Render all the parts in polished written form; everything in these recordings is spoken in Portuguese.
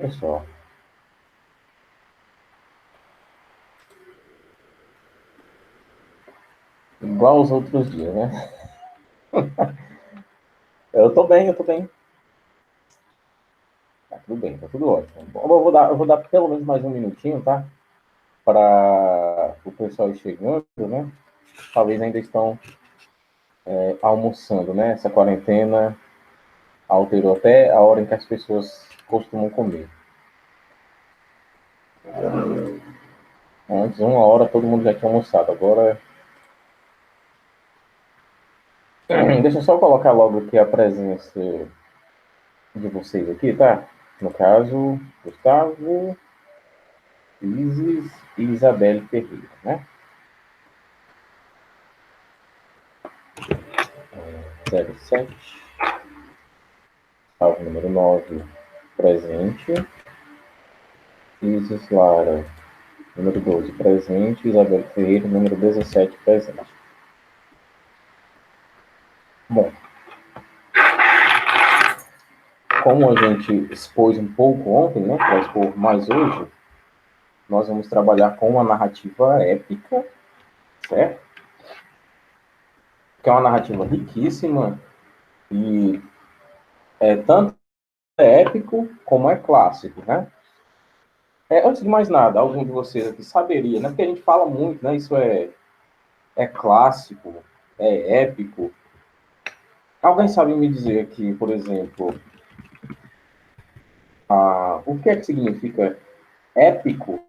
pessoal. Igual aos outros dias, né? Eu tô bem, eu tô bem. Tá tudo bem, tá tudo ótimo. Bom, eu vou dar pelo menos mais um minutinho, tá? Para o pessoal ir chegando, né? Talvez ainda estão almoçando, né? Essa quarentena alterou até a hora em que as pessoas costumam comer. Antes, 1 hora, todo mundo já tinha almoçado. Agora, deixa eu só colocar logo aqui a presença de vocês aqui, tá? No caso, Gustavo, Isis e Isabelle Ferreira, né? 07, Gustavo número 9, presente. Isis Lara, número 12, presente. Isabelle Ferreira, número 17, presente. Bom, como a gente expôs um pouco ontem, né, para expor mais hoje, nós vamos trabalhar com uma narrativa épica, certo? Que é uma narrativa riquíssima e tanto é épico como é clássico, né? Antes de mais nada, algum de vocês aqui saberia, né? Porque a gente fala muito, né? Isso é clássico, é épico. Alguém sabe me dizer aqui, por exemplo, o que é que significa épico?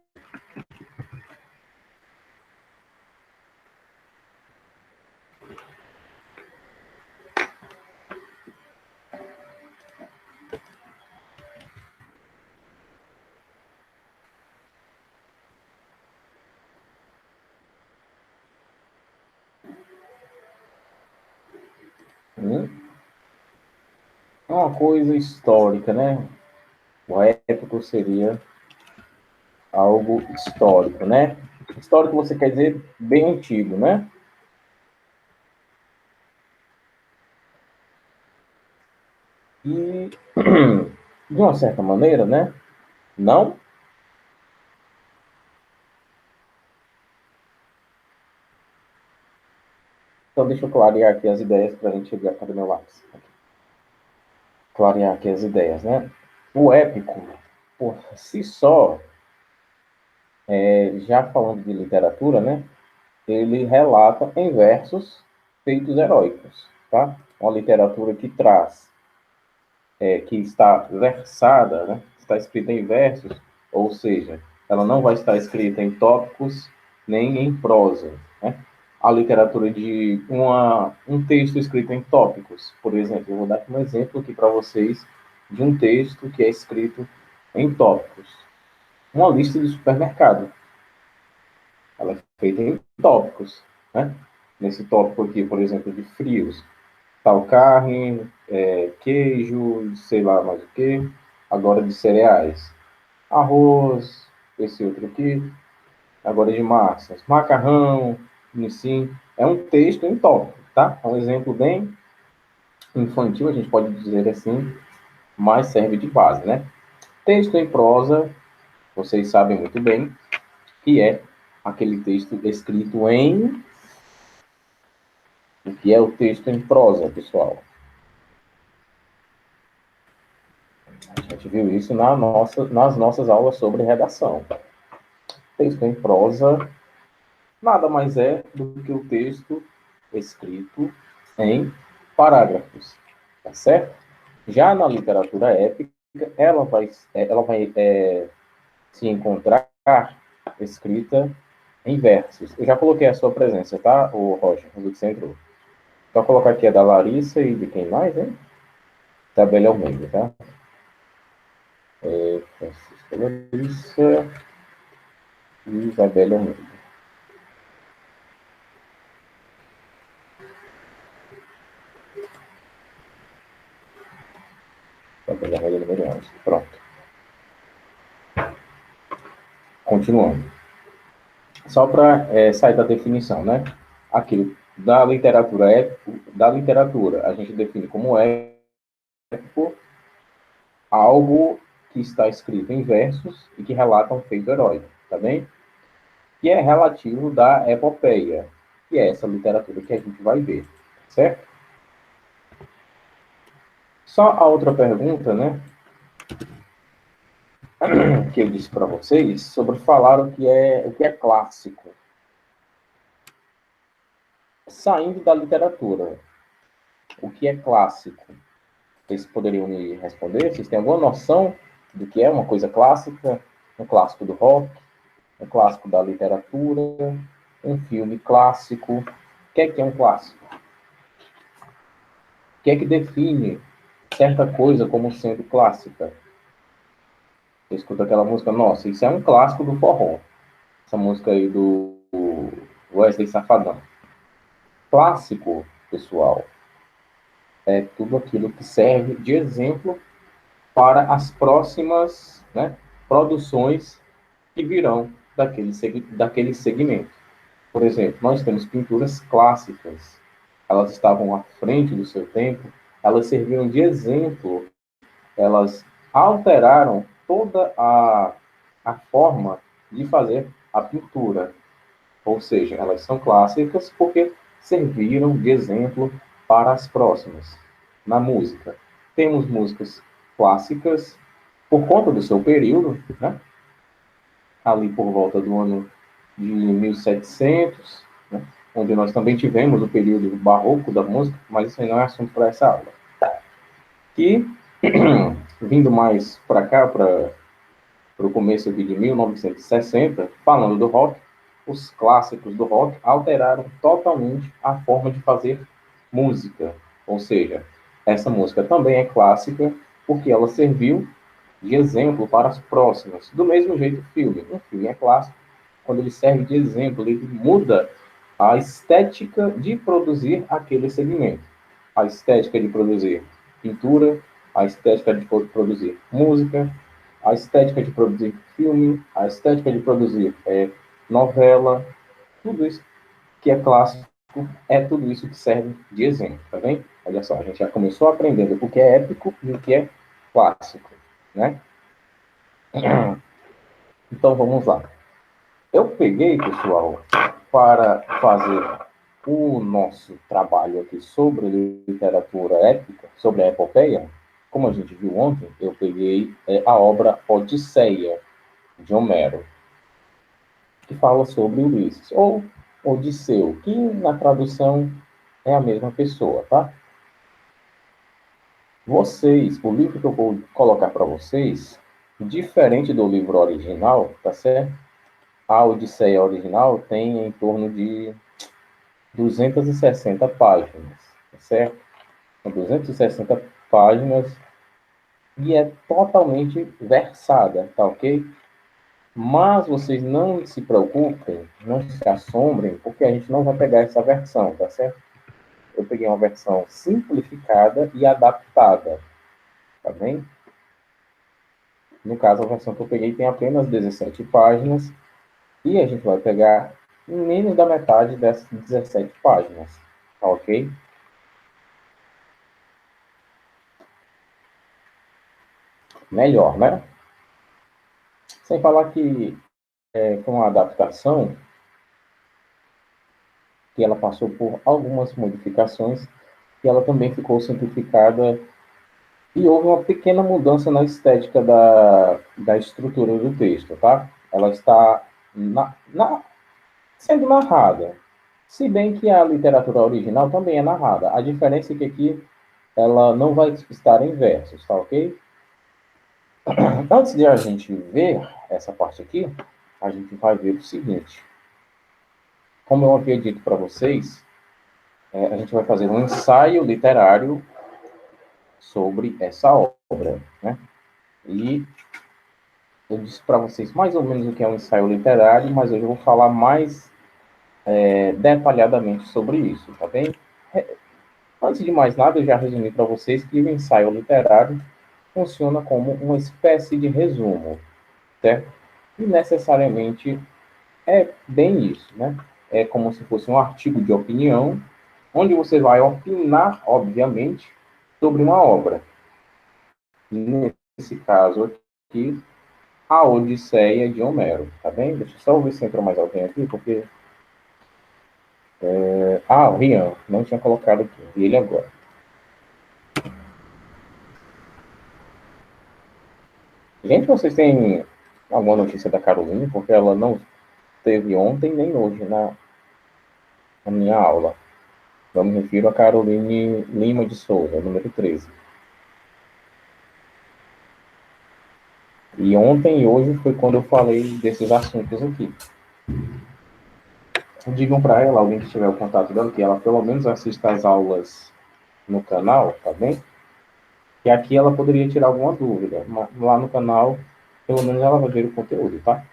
É uma coisa histórica, né? O épico seria algo histórico, né? Histórico você quer dizer bem antigo, né? E, de uma certa maneira, né? Não? Então, deixa eu clarear aqui as ideias para a gente chegar. Cadê meu lápis? Clarear aqui as ideias, né? O épico, por si só, já falando de literatura, né? Ele relata em versos feitos heróicos, tá? Uma literatura que traz, que está versada, né? Está escrita em versos, ou seja, ela não vai estar escrita em tópicos nem em prosa, né? A literatura de um texto escrito em tópicos, por exemplo, eu vou dar um exemplo aqui para vocês de um texto que é escrito em tópicos. Uma lista de supermercado. Ela é feita em tópicos, né? Nesse tópico aqui, por exemplo, de frios, tal carne, queijo, sei lá mais o que. Agora de cereais, arroz, esse outro aqui. Agora de massas, macarrão, sim. É um texto em tópico, tá? É um exemplo bem infantil, a gente pode dizer assim, mas serve de base, né? Texto em prosa, vocês sabem muito bem, que é aquele texto escrito em... O que é o texto em prosa, pessoal? A gente viu isso nas nossas aulas sobre redação. Texto em prosa nada mais é do que o texto escrito em parágrafos, tá certo? Já na literatura épica, ela vai se encontrar escrita em versos. Eu já coloquei a sua presença, tá, o Roger, do que você entrou. Só colocar aqui a da Larissa e de quem mais, hein? Isabelle Almeida, tá? Francisca Larissa e Isabelle Almeida. Isabelle Almeida número 11. Pronto. Continuando. Só para sair da definição, né? Aquilo da literatura, a gente define como épico algo que está escrito em versos e que relata um feito heróico, tá bem? Que é relativo da epopeia, que é essa literatura que a gente vai ver, certo? Só a outra pergunta, né, que eu disse para vocês, sobre falar o que é clássico. Saindo da literatura, o que é clássico? Vocês poderiam me responder? Vocês têm alguma noção do que é uma coisa clássica? Um clássico do rock, um clássico da literatura, um filme clássico. O que é um clássico? O que é que define certa coisa como sendo clássica? Você escuta aquela música, nossa, isso é um clássico do forró. Essa música aí do Wesley Safadão. Clássico, pessoal, é tudo aquilo que serve de exemplo para as próximas, né, produções que virão daquele segmento. Por exemplo, nós temos pinturas clássicas. Elas estavam à frente do seu tempo, elas serviram de exemplo, elas alteraram toda a forma de fazer a pintura. Ou seja, elas são clássicas porque serviram de exemplo para as próximas. Na música, temos músicas clássicas por conta do seu período, né? Ali por volta do ano de 1700, né? Onde nós também tivemos o período barroco da música, mas isso aí não é assunto para essa aula. E, vindo mais para cá, para o começo de 1960, falando do rock, os clássicos do rock alteraram totalmente a forma de fazer música. Ou seja, essa música também é clássica porque ela serviu de exemplo para as próximas. Do mesmo jeito, o filme. Um filme é clássico quando ele serve de exemplo, ele muda a estética de produzir aquele segmento. A estética de produzir pintura, a estética de produzir música, a estética de produzir filme, a estética de produzir novela, tudo isso que é clássico, é tudo isso que serve de exemplo, tá bem? Olha só, a gente já começou aprendendo o que é épico e o que é clássico, né? Então, vamos lá. Eu peguei, pessoal, para fazer o nosso trabalho aqui sobre literatura épica, sobre a epopeia. Como a gente viu ontem, eu peguei a obra Odisseia, de Homero, que fala sobre Ulisses, ou Odisseu, que na tradução é a mesma pessoa, tá? Vocês, o livro que eu vou colocar para vocês, diferente do livro original, tá certo? A Odisseia original tem em torno de 260 páginas, tá certo? São 260 páginas e é totalmente versada, tá ok? Mas vocês não se preocupem, não se assombrem, porque a gente não vai pegar essa versão, tá certo? Eu peguei uma versão simplificada e adaptada, tá bem? No caso, a versão que eu peguei tem apenas 17 páginas e a gente vai pegar menos da metade dessas 17 páginas, tá ok? Melhor, né? Sem falar que foi uma adaptação que ela passou por algumas modificações e ela também ficou simplificada e houve uma pequena mudança na estética da estrutura do texto, tá? Ela está sendo narrada, se bem que a literatura original também é narrada. A diferença é que aqui ela não vai estar em versos, tá ok? Antes de a gente ver essa parte aqui, a gente vai ver o seguinte. Como eu havia dito para vocês, a gente vai fazer um ensaio literário sobre essa obra, né? E eu disse para vocês mais ou menos o que é um ensaio literário, mas hoje eu vou falar mais detalhadamente sobre isso, tá bem? Antes de mais nada, eu já resumi para vocês que o ensaio literário funciona como uma espécie de resumo, certo? E necessariamente é bem isso, né? É como se fosse um artigo de opinião, onde você vai opinar, obviamente, sobre uma obra. Nesse caso aqui a Odisseia de Homero, tá bem? Deixa eu só ver se entrou mais alguém aqui, porque... o Rian, não tinha colocado aqui, vi ele agora. Gente, vocês têm alguma notícia da Caroline? Porque ela não teve ontem nem hoje na minha aula. Eu me refiro a Caroline Lima de Souza, número 13. E ontem e hoje foi quando eu falei desses assuntos aqui. Digam para ela, alguém que tiver o contato dela, que ela pelo menos assista às aulas no canal, tá bem? E aqui ela poderia tirar alguma dúvida. Lá no canal, pelo menos ela vai ver o conteúdo, tá?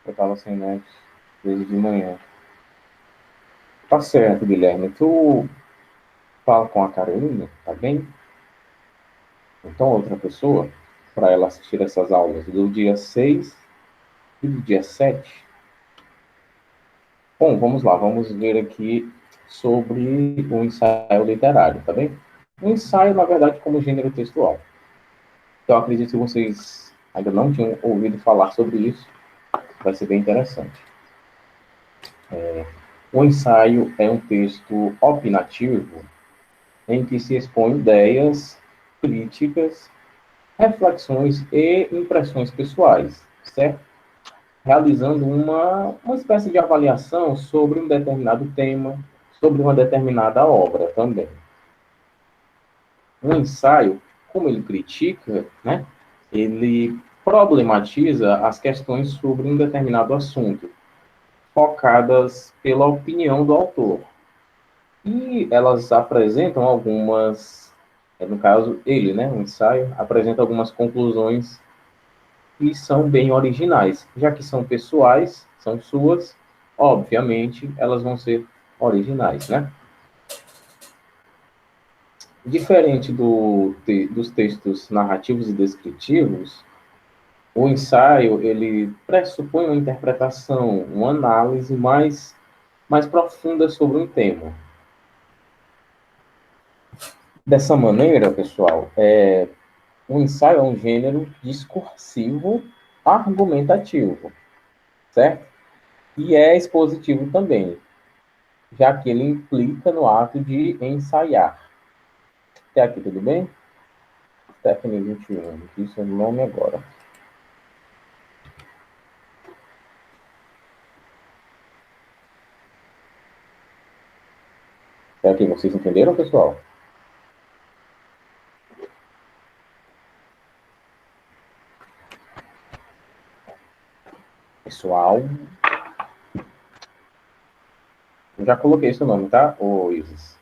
Eu estava sem net desde de manhã. Tá certo, Guilherme. Tu fala com a Carolina, tá bem? Então, outra pessoa, para ela assistir essas aulas do dia 6 e do dia 7. Bom, vamos lá, vamos ver aqui sobre o ensaio literário, tá bem? O ensaio, na verdade, como gênero textual. Então, acredito que vocês ainda não tinham ouvido falar sobre isso, vai ser bem interessante. O ensaio é um texto opinativo em que se expõe ideias, críticas, reflexões e impressões pessoais, certo? Realizando uma espécie de avaliação sobre um determinado tema, sobre uma determinada obra também. Um ensaio, como ele critica, né, ele problematiza as questões sobre um determinado assunto, focadas pela opinião do autor. E elas apresentam algumas, no caso, ele, né, o ensaio, apresenta algumas conclusões que são bem originais, já que são pessoais, são suas, obviamente, elas vão ser originais, né? Diferente dos textos narrativos e descritivos, o ensaio, ele pressupõe uma interpretação, uma análise mais profunda sobre um tema. Dessa maneira, pessoal, o ensaio é um gênero discursivo argumentativo, certo? E é expositivo também, já que ele implica no ato de ensaiar. Até aqui, tudo bem? Stephanie 21, isso é o nome agora. Até aqui, vocês entenderam, pessoal? Pessoal, eu já coloquei esse nome, tá, ô Isis?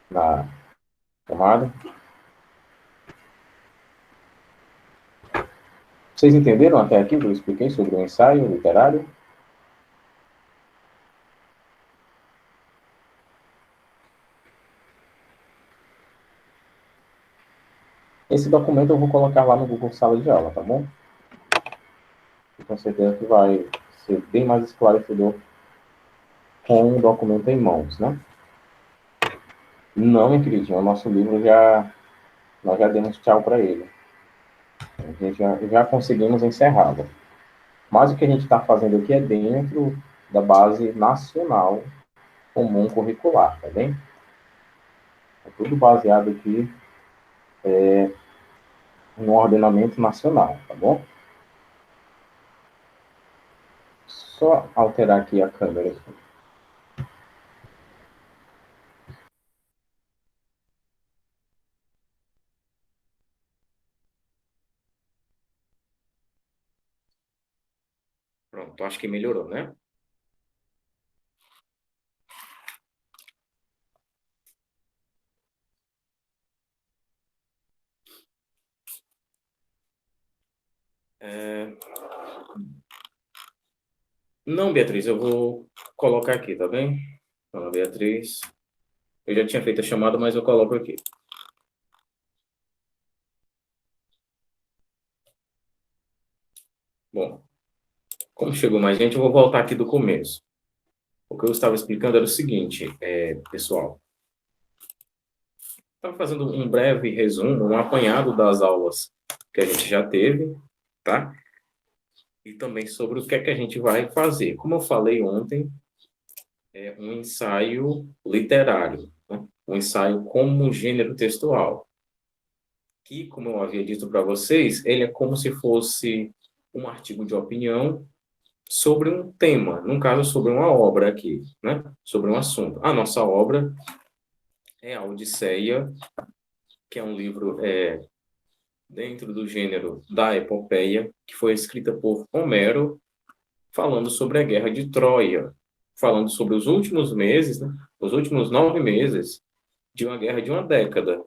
Na chamada. Vocês entenderam até aqui o que eu expliquei sobre o ensaio literário? Esse documento eu vou colocar lá no Google Sala de Aula, tá bom? E com certeza que vai ser bem mais esclarecedor com o documento em mãos, né? Não, minha queridinha, o nosso livro nós já demos tchau para ele. A gente já conseguimos encerrá-lo. Mas o que a gente está fazendo aqui é dentro da base nacional comum curricular, tá bem? É tudo baseado aqui no ordenamento nacional, tá bom? Só alterar aqui a câmera. Pronto, acho que melhorou, né? É... Não, Beatriz, eu vou colocar aqui, tá bem? Fala, Beatriz. Eu já tinha feito a chamada, mas eu coloco aqui. Bom, como chegou mais gente, eu vou voltar aqui do começo. O que eu estava explicando era o seguinte, pessoal. Estava fazendo um breve resumo, um apanhado das aulas que a gente já teve, tá? E também sobre o que é que a gente vai fazer. Como eu falei ontem, é um ensaio literário, né? Um ensaio como gênero textual. Que, como eu havia dito para vocês, ele é como se fosse um artigo de opinião sobre um tema, no caso, sobre uma obra aqui, né? Sobre um assunto. A nossa obra é a Odisseia, que é um livro dentro do gênero da epopeia, que foi escrita por Homero, falando sobre a Guerra de Troia, falando sobre os últimos meses, né? Os últimos 9 meses de uma guerra de uma década.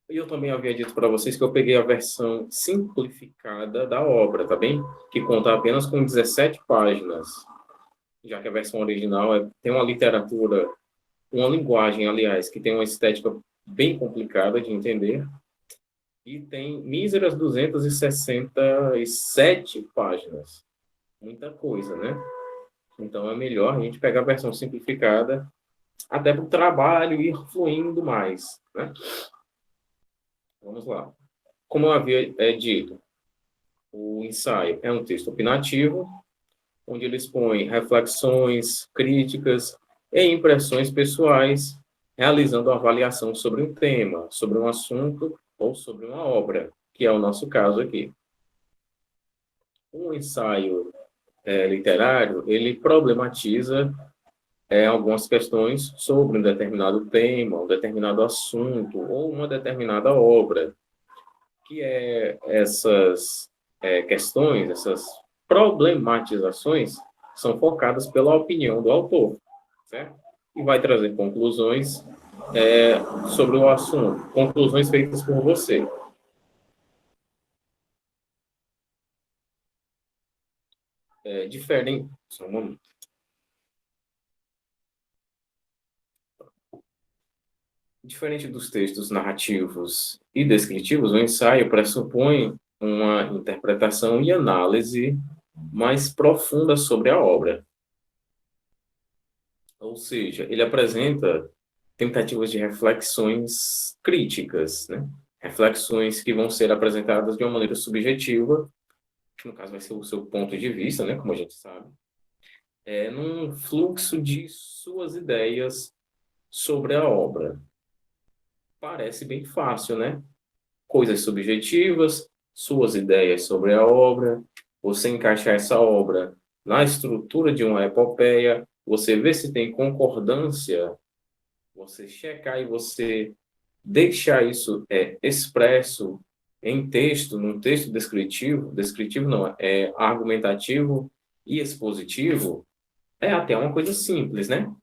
E eu também havia dito para vocês que eu peguei a versão simplificada da obra, tá bem? Que conta apenas com 17 páginas, já que a versão original tem uma literatura, uma linguagem, aliás, que tem uma estética bem complicada de entender, e tem míseras 267 páginas. Muita coisa, né? Então é melhor a gente pegar a versão simplificada, até para o trabalho ir fluindo mais, né? Vamos lá. Como eu havia dito, o ensaio é um texto opinativo, onde ele expõe reflexões, críticas e impressões pessoais, realizando uma avaliação sobre um tema, sobre um assunto ou sobre uma obra, que é o nosso caso aqui. Um ensaio literário, ele problematiza algumas questões sobre um determinado tema, um determinado assunto ou uma determinada obra, que essas questões, essas problematizações são focadas pela opinião do autor, certo? E vai trazer conclusões sobre o assunto, conclusões feitas por você. Diferente, só um momento. Diferente dos textos narrativos e descritivos, o ensaio pressupõe uma interpretação e análise mais profunda sobre a obra. Ou seja, ele apresenta tentativas de reflexões críticas, né? Reflexões que vão ser apresentadas de uma maneira subjetiva, que no caso vai ser o seu ponto de vista, né? Como a gente sabe, num fluxo de suas ideias sobre a obra. Parece bem fácil, né? Coisas subjetivas, suas ideias sobre a obra, você encaixar essa obra na estrutura de uma epopeia, você vê se tem concordância, você checar e você deixar isso expresso em texto, num texto descritivo, descritivo não, é argumentativo e expositivo, é até uma coisa simples, né?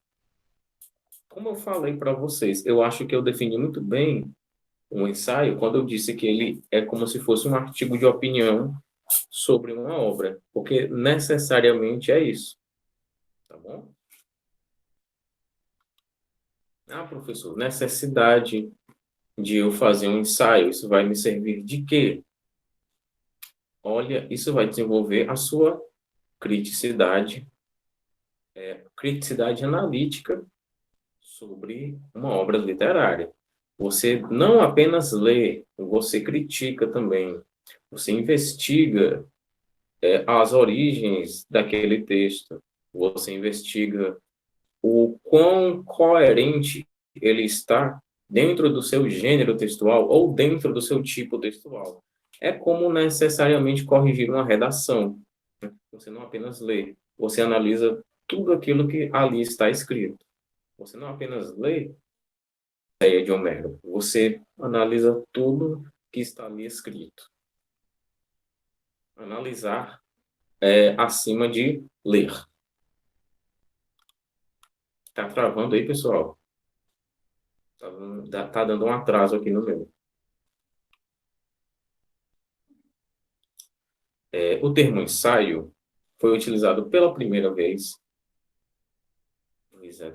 Como eu falei para vocês, eu acho que eu defini muito bem um ensaio quando eu disse que ele é como se fosse um artigo de opinião sobre uma obra, porque necessariamente é isso, tá bom? Ah, professor, necessidade de eu fazer um ensaio, isso vai me servir de quê? Olha, isso vai desenvolver a sua criticidade, criticidade analítica sobre uma obra literária. Você não apenas lê, você critica também. Você investiga as origens daquele texto. Você investiga o quão coerente ele está dentro do seu gênero textual ou dentro do seu tipo textual. É como necessariamente corrigir uma redação. Você não apenas lê, você analisa tudo aquilo que ali está escrito. Você não apenas lê a ideia de Homero, você analisa tudo que está ali escrito. Analisar acima de ler. Tá travando aí, pessoal? Tá dando um atraso aqui no meu. O termo ensaio foi utilizado pela primeira vez. Pois é,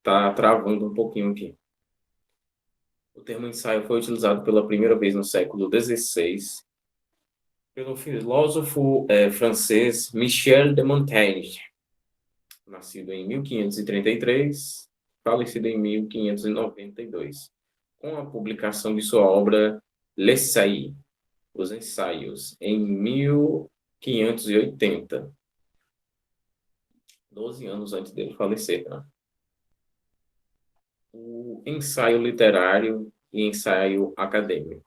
tá travando um pouquinho aqui. O termo ensaio foi utilizado pela primeira vez no século XVI pelo filósofo francês Michel de Montaigne, nascido em 1533, falecido em 1592. com a publicação de sua obra L'Essai, Os Ensaios, em 1580, 12 anos antes dele falecer, tá? O ensaio literário e ensaio acadêmico.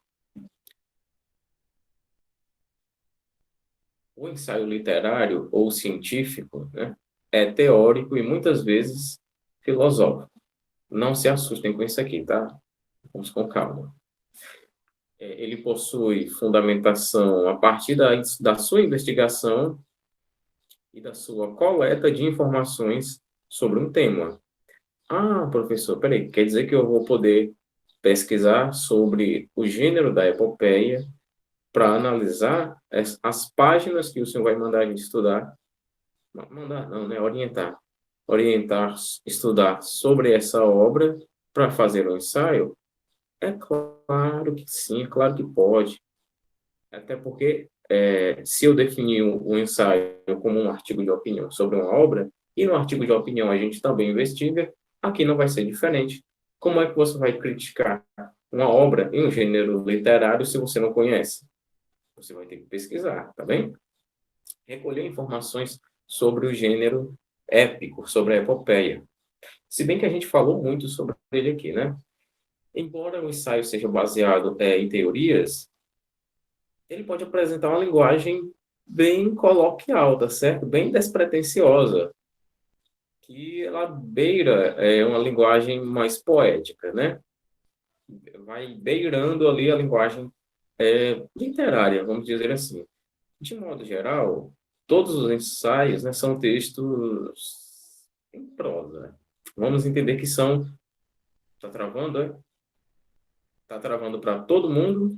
O ensaio literário ou científico, né, é teórico e muitas vezes filosófico. Não se assustem com isso aqui, tá? Vamos com calma. Ele possui fundamentação a partir da sua investigação e da sua coleta de informações sobre um tema. Ah, professor, peraí, quer dizer que eu vou poder pesquisar sobre o gênero da epopeia para analisar as páginas que o senhor vai mandar a gente estudar? Mandar não, né? Orientar. Orientar, estudar sobre essa obra para fazer um ensaio? É claro que sim, é claro que pode. Até porque, se eu definir um ensaio como um artigo de opinião sobre uma obra, e no artigo de opinião a gente também investiga, aqui não vai ser diferente. Como é que você vai criticar uma obra em um gênero literário se você não conhece? Você vai ter que pesquisar, tá bem? Recolher informações sobre o gênero épico, sobre a epopeia. Se bem que a gente falou muito sobre ele aqui, né? Embora o ensaio seja baseado em teorias, ele pode apresentar uma linguagem bem coloquial, tá certo? Bem despretensiosa, que ela beira uma linguagem mais poética, né? Vai beirando ali a linguagem literária, vamos dizer assim. De modo geral, todos os ensaios, né, são textos em prosa. Vamos entender que são... Tá travando, é? Tá travando para todo mundo?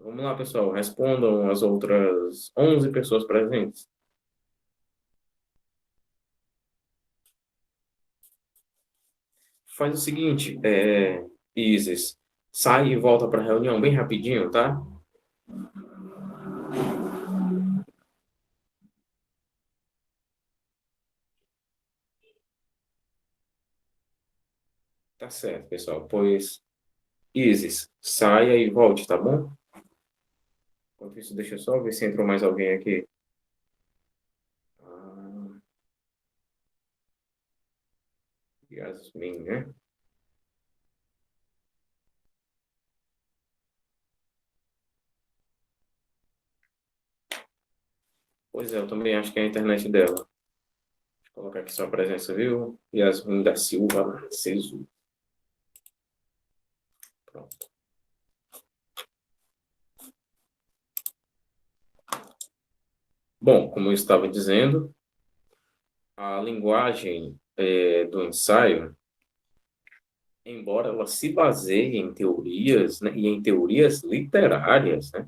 Vamos lá, pessoal, respondam as outras 11 pessoas presentes. Faz o seguinte, Isis, sai e volta para a reunião bem rapidinho, tá? Tá certo, pessoal. Pois, Isis, saia e volte, tá bom? Enquanto isso, deixa eu só ver se entrou mais alguém aqui. Ah, Yasmin, né? Pois é, eu também acho que é a internet dela. Deixa eu colocar aqui sua presença, viu? Yasmin da Silva Narciso. Pronto. Bom, como eu estava dizendo, a linguagem do ensaio, embora ela se baseie em teorias, né, e em teorias literárias, né,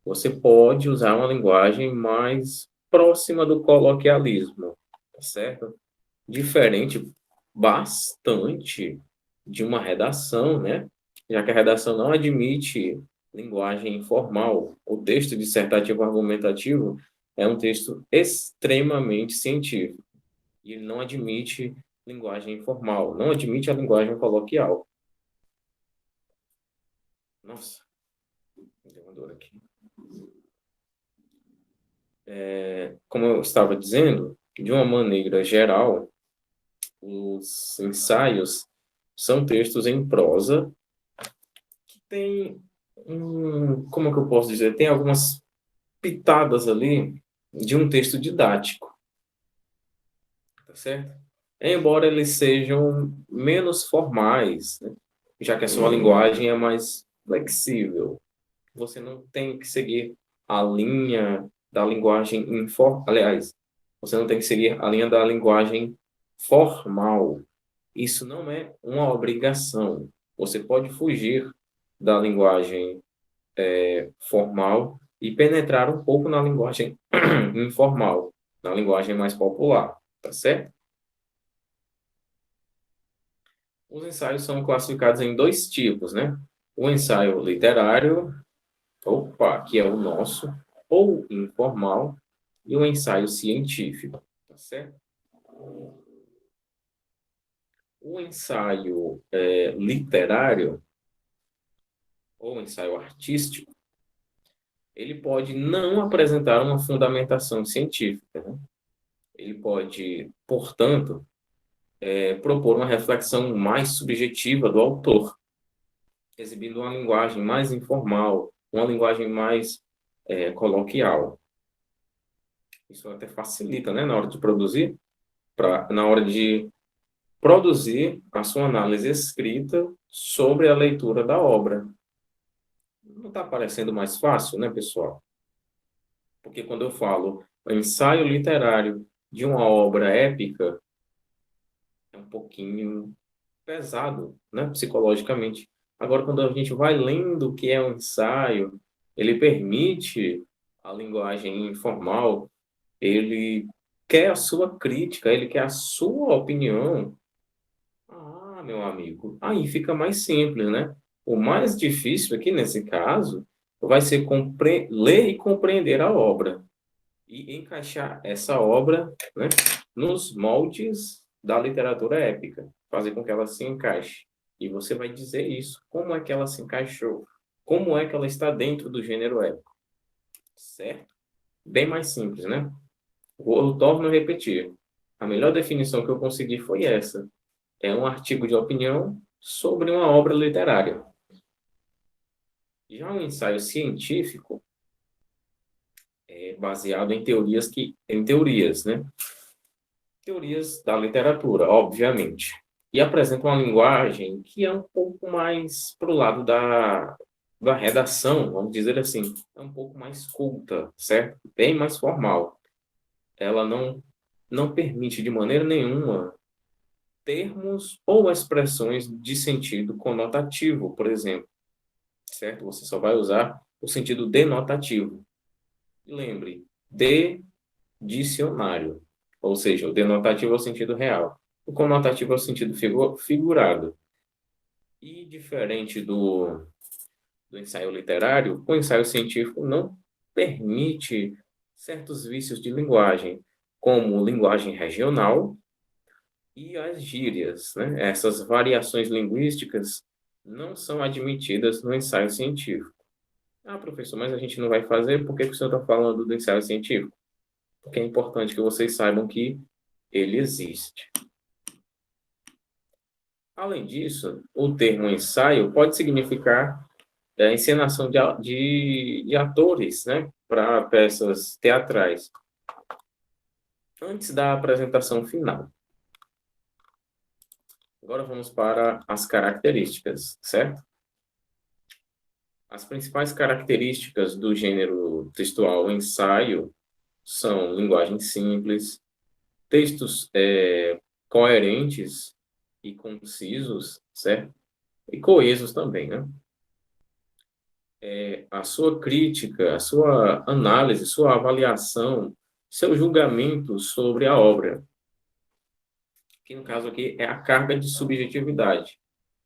você pode usar uma linguagem mais próxima do coloquialismo, tá certo? Diferente bastante de uma redação, né? Já que a redação não admite linguagem informal. O texto dissertativo argumentativo é um texto extremamente científico e ele não admite linguagem informal, não admite a linguagem coloquial. Nossa, me deu uma dor aqui. Como eu estava dizendo, de uma maneira geral, os ensaios são textos em prosa que tem, como é que eu posso dizer? Tem algumas pitadas ali de um texto didático, tá certo? Embora eles sejam menos formais, né? Já que a sua linguagem é mais flexível. Você não tem que seguir a linha da linguagem informal. Aliás, você não tem que seguir a linha da linguagem formal. Isso não é uma obrigação. Você pode fugir da linguagem formal e penetrar um pouco na linguagem informal, na linguagem mais popular, tá certo? Os ensaios são classificados em dois tipos, né? O ensaio literário, opa, que é o nosso, ou informal, e o ensaio científico, tá certo? O ensaio literário ou ensaio artístico, ele pode não apresentar uma fundamentação científica, né? Ele pode, portanto, propor uma reflexão mais subjetiva do autor, exibindo uma linguagem mais informal, uma linguagem mais coloquial. Isso até facilita, né, na hora de produzir, na hora de produzir a sua análise escrita sobre a leitura da obra. Não está parecendo mais fácil, né, pessoal? Porque quando eu falo ensaio literário de uma obra épica, é um pouquinho pesado, né, psicologicamente. Agora, quando a gente vai lendo o que é um ensaio, ele permite a linguagem informal, ele quer a sua crítica, ele quer a sua opinião. Ah, meu amigo, aí fica mais simples, né? O mais difícil aqui, nesse caso, vai ser ler e compreender a obra e encaixar essa obra, né, nos moldes da literatura épica, fazer com que ela se encaixe. E você vai dizer isso, como é que ela se encaixou, como é que ela está dentro do gênero épico, certo? Bem mais simples, né? Eu torno a repetir. A melhor definição que eu consegui foi essa. É um artigo de opinião sobre uma obra literária. Já um ensaio científico é baseado em teorias, né? Teorias da literatura, obviamente. E apresenta uma linguagem que é um pouco mais para o lado da redação, vamos dizer assim, é um pouco mais culta, certo? Bem mais formal. Ela não permite de maneira nenhuma termos ou expressões de sentido conotativo, por exemplo, certo? Você só vai usar o sentido denotativo. Lembre, de dicionário, ou seja, o denotativo é o sentido real, o conotativo é o sentido figurado. E diferente do ensaio literário, o ensaio científico não permite certos vícios de linguagem, como linguagem regional e as gírias, né? Essas variações linguísticas não são admitidas no ensaio científico. Ah, professor, mas a gente não vai fazer, por que que o senhor está falando do ensaio científico? Porque é importante que vocês saibam que ele existe. Além disso, o termo ensaio pode significar encenação de atores, né, para peças teatrais, antes da apresentação final. Agora vamos para as características, certo? As principais características do gênero textual ensaio são linguagem simples, textos coerentes e concisos, certo? E coesos também, né? A sua crítica, a sua análise, sua avaliação, seu julgamento sobre a obra, que no caso aqui é a carga de subjetividade,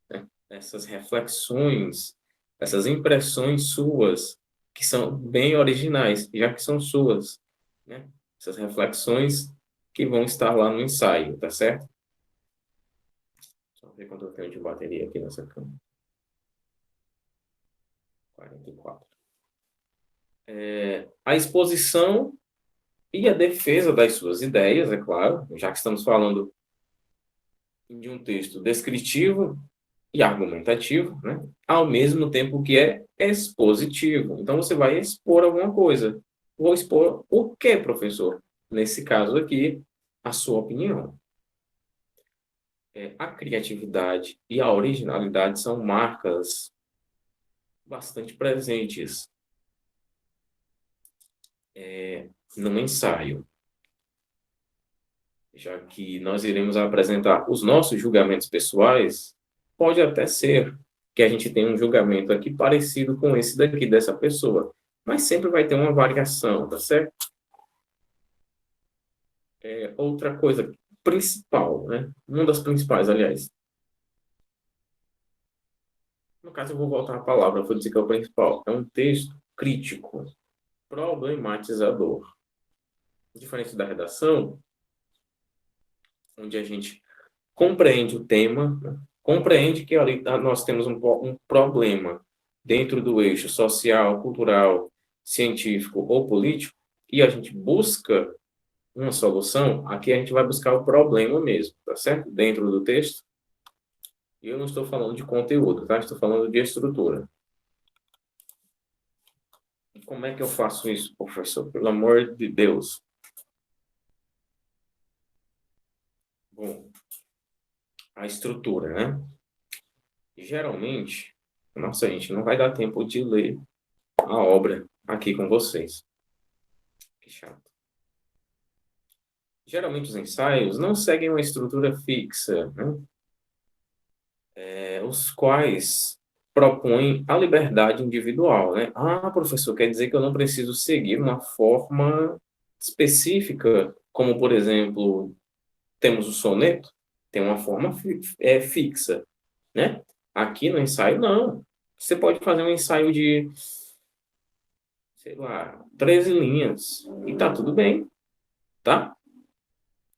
né? Essas reflexões, essas impressões suas, que são bem originais, já que são suas, né? Essas reflexões que vão estar lá no ensaio, tá certo? Só ver quanto eu tenho de bateria aqui nessa câmera. 44. A exposição e a defesa das suas ideias, é claro, já que estamos falando de um texto descritivo e argumentativo, né? Ao mesmo tempo que é expositivo. Então, você vai expor alguma coisa. Vou expor o quê, professor? Nesse caso aqui, a sua opinião. A criatividade e a originalidade são marcas bastante presentes no ensaio, já que nós iremos apresentar os nossos julgamentos pessoais, pode até ser que a gente tenha um julgamento aqui parecido com esse daqui, dessa pessoa, mas sempre vai ter uma variação, tá certo? Outra coisa principal, né? Uma das principais, aliás. No caso, eu vou voltar à palavra, vou dizer que é o principal. É um texto crítico, problematizador. Diferente da redação, onde a gente compreende o tema, né? Compreende que ali nós temos um problema dentro do eixo social, cultural, científico ou político, e a gente busca uma solução, aqui a gente vai buscar o problema mesmo, tá certo? Dentro do texto. E eu não estou falando de conteúdo, tá? Estou falando de estrutura. E como é que eu faço isso, professor? Pelo amor de Deus. Bom, a estrutura, né? Geralmente, nossa, gente, não vai dar tempo de ler a obra aqui com vocês. Que chato. Geralmente os ensaios não seguem uma estrutura fixa, né? Os quais propõem a liberdade individual, né? Ah, professor, quer dizer que eu não preciso seguir uma forma específica, como, por exemplo, temos o soneto, tem uma forma fixa, né? Aqui no ensaio, não. Você pode fazer um ensaio de, sei lá, 13 linhas, e tá tudo bem, tá?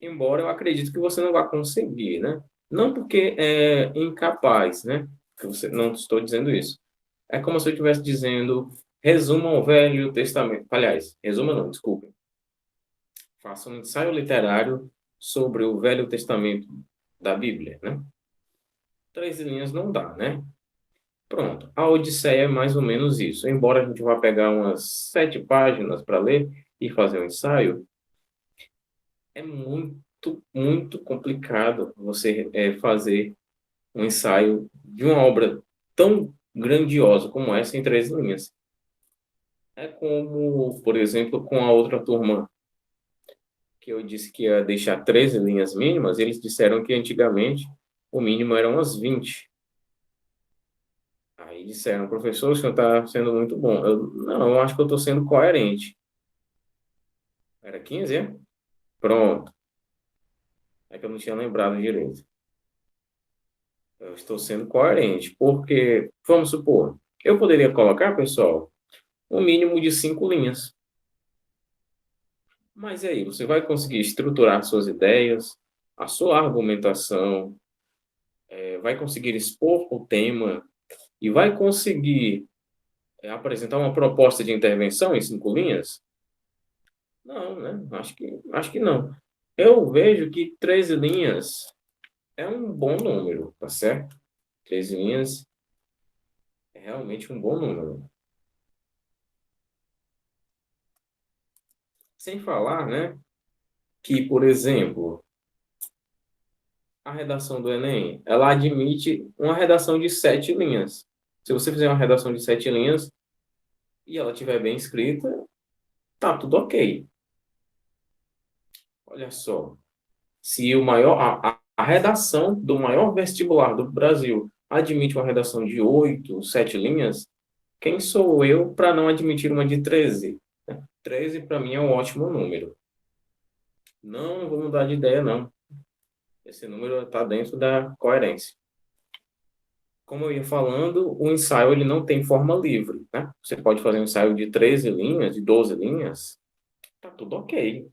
Embora eu acredito que você não vá conseguir, né? Não porque é incapaz, né? Que você, não estou dizendo isso. É como se eu estivesse dizendo, resuma o Velho Testamento. Aliás, resuma não, desculpe. Faça um ensaio literário sobre o Velho Testamento da Bíblia, né? 13 linhas não dá, né? Pronto. A Odisseia é mais ou menos isso. Embora a gente vá pegar umas 7 páginas para ler e fazer um ensaio, é muito complicado você fazer um ensaio de uma obra tão grandiosa como essa em 13 linhas. É como, por exemplo, com a outra turma que eu disse que ia deixar 13 linhas mínimas, eles disseram que antigamente o mínimo eram umas 20. Aí disseram, professor, o senhor está sendo muito bom. Não, eu acho que eu estou sendo coerente. Era 15, é? Pronto. É que eu não tinha lembrado direito. Eu estou sendo coerente, porque, vamos supor, eu poderia colocar, pessoal, um mínimo de 5 linhas. Mas aí, você vai conseguir estruturar suas ideias, a sua argumentação, vai conseguir expor o tema e vai conseguir apresentar uma proposta de intervenção em 5 linhas? Não, né? Acho que não. Eu vejo que 13 linhas é um bom número, tá certo? 13 linhas é realmente um bom número. Sem falar, né, que, por exemplo, a redação do Enem, ela admite uma redação de 7 linhas. Se você fizer uma redação de 7 linhas e ela estiver bem escrita, tá tudo ok. Olha só, se o maior, a redação do maior vestibular do Brasil admite uma redação de 8, 7 linhas, quem sou eu para não admitir uma de 13? 13 para mim é um ótimo número. Não vou mudar de ideia, não. Esse número está dentro da coerência. Como eu ia falando, o ensaio ele não tem forma livre, né? Você pode fazer um ensaio de 13 linhas, de 12 linhas, tá tudo ok,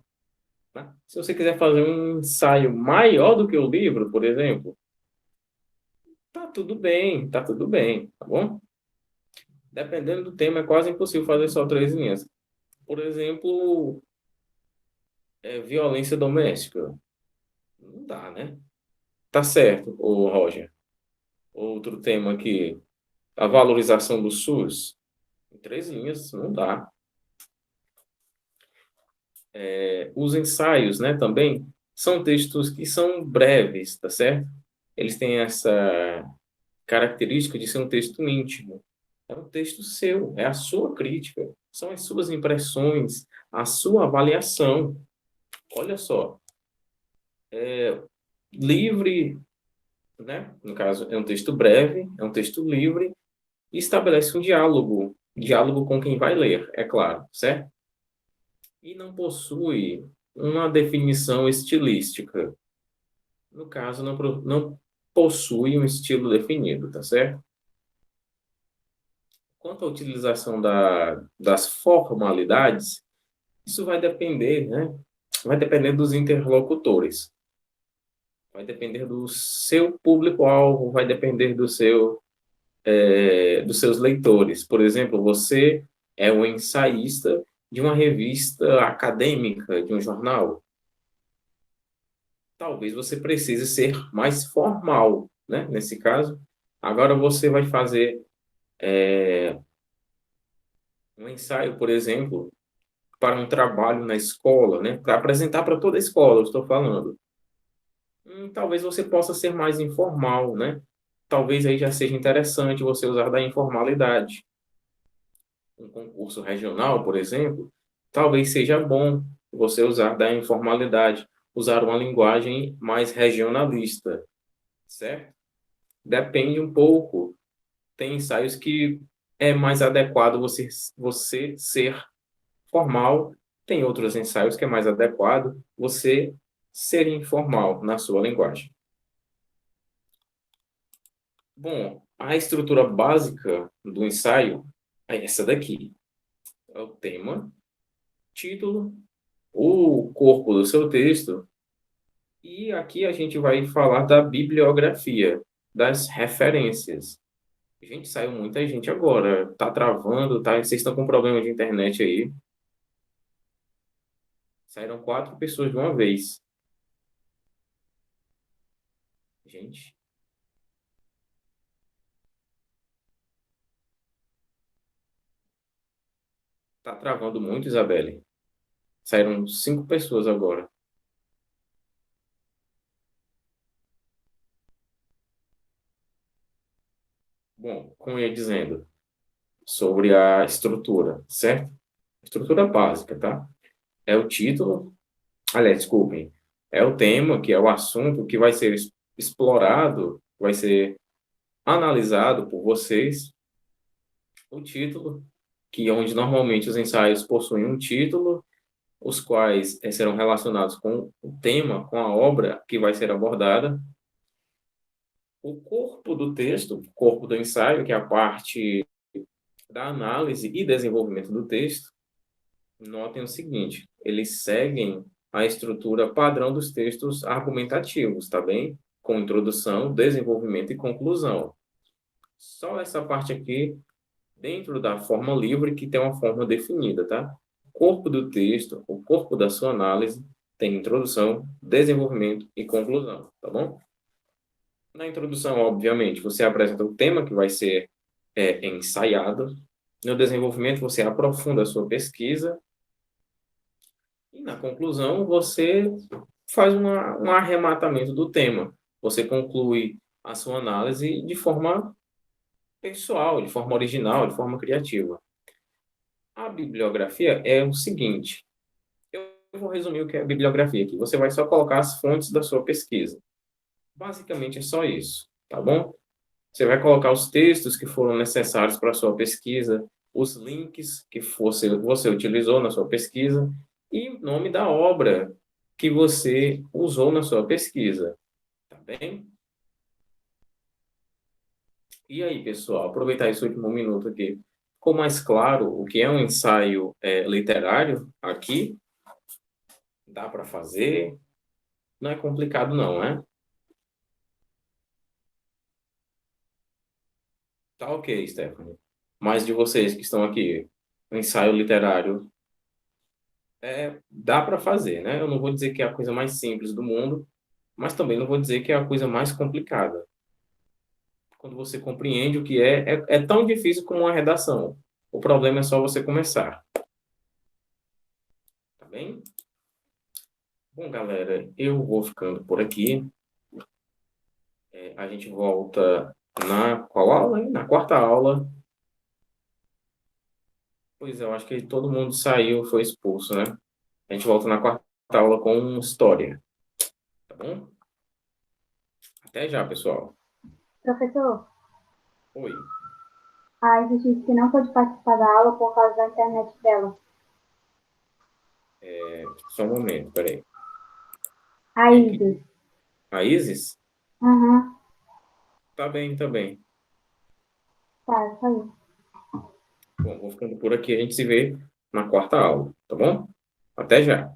né? Se você quiser fazer um ensaio maior do que o livro, por exemplo, tá tudo bem, tá bom? Dependendo do tema, é quase impossível fazer só 13 linhas. Por exemplo, violência doméstica. Não dá, né? Tá certo, o Roger. Outro tema aqui, a valorização do SUS. Em 3 linhas, não dá. Os ensaios, né, também, são textos que são breves, tá certo? Eles têm essa característica de ser um texto íntimo. É um texto seu, é a sua crítica, são as suas impressões, a sua avaliação. Olha só, livre, né? No caso, é um texto breve, é um texto livre e estabelece um diálogo com quem vai ler, é claro, certo? E não possui uma definição estilística. No caso, não possui um estilo definido, tá certo? Quanto à utilização das formalidades, isso vai depender, né? Vai depender dos interlocutores. Vai depender do seu público-alvo, vai depender dos seus leitores. Por exemplo, você é um ensaísta de uma revista acadêmica, de um jornal. Talvez você precise ser mais formal, né? Nesse caso. Agora você vai fazer um ensaio, por exemplo, para um trabalho na escola, né? Para apresentar para toda a escola, eu estou falando. Talvez você possa ser mais informal, né? Talvez aí já seja interessante você usar da informalidade. Um concurso regional, por exemplo, talvez seja bom você usar da informalidade, usar uma linguagem mais regionalista, certo? Depende um pouco. Tem ensaios que é mais adequado você ser formal, tem outros ensaios que é mais adequado você ser informal na sua linguagem. Bom, a estrutura básica do ensaio é essa daqui. É o tema, título, o corpo do seu texto, e aqui a gente vai falar da bibliografia, das referências. Gente, saiu muita gente agora. Tá travando, tá? Vocês estão com problema de internet aí. Saíram 4 pessoas de uma vez. Gente, tá travando muito, Isabelle. Saíram 5 pessoas agora. Bom, como eu ia dizendo, sobre a estrutura, certo? Estrutura básica, tá? É o título, aliás, desculpem, é o tema, que é o assunto que vai ser explorado, vai ser analisado por vocês. O título, que é onde normalmente os ensaios possuem um título, os quais serão relacionados com o tema, com a obra que vai ser abordada. O corpo do texto, o corpo do ensaio, que é a parte da análise e desenvolvimento do texto. Notem o seguinte, eles seguem a estrutura padrão dos textos argumentativos, tá bem? Com introdução, desenvolvimento e conclusão. Só essa parte aqui, dentro da forma livre, que tem uma forma definida, tá? O corpo do texto, o corpo da sua análise, tem introdução, desenvolvimento e conclusão, tá bom? Na introdução, obviamente, você apresenta o tema que vai ser ensaiado. No desenvolvimento, você aprofunda a sua pesquisa. E na conclusão, você faz um arrematamento do tema. Você conclui a sua análise de forma pessoal, de forma original, de forma criativa. A bibliografia é o seguinte: eu vou resumir o que é a bibliografia aqui. Você vai só colocar as fontes da sua pesquisa. Basicamente é só isso, tá bom? Você vai colocar os textos que foram necessários para a sua pesquisa, os links que você utilizou na sua pesquisa e o nome da obra que você usou na sua pesquisa, tá bem? E aí, pessoal, aproveitar esse último minuto aqui. Ficou mais claro o que é um ensaio literário aqui? Dá para fazer? Não é complicado não, né? Tá ok, Stephanie. Mas de vocês que estão aqui, o ensaio literário dá para fazer, né? Eu não vou dizer que é a coisa mais simples do mundo, mas também não vou dizer que é a coisa mais complicada. Quando você compreende o que é tão difícil como uma redação. O problema é só você começar. Tá bem? Bom, galera, eu vou ficando por aqui. A gente volta na qual aula, hein? Na quarta aula. Pois é, eu acho que todo mundo saiu, foi expulso, né? A gente volta na quarta aula com história. Tá bom? Até já, pessoal. Professor, Oi. a Isis disse que não pode participar da aula por causa da internet dela. Só um momento, peraí. A Isis. A Isis? Aham. Tá bem, tá bem. Tá, isso aí. Bom, vou ficando por aqui. A gente se vê na quarta aula, tá bom? Até já.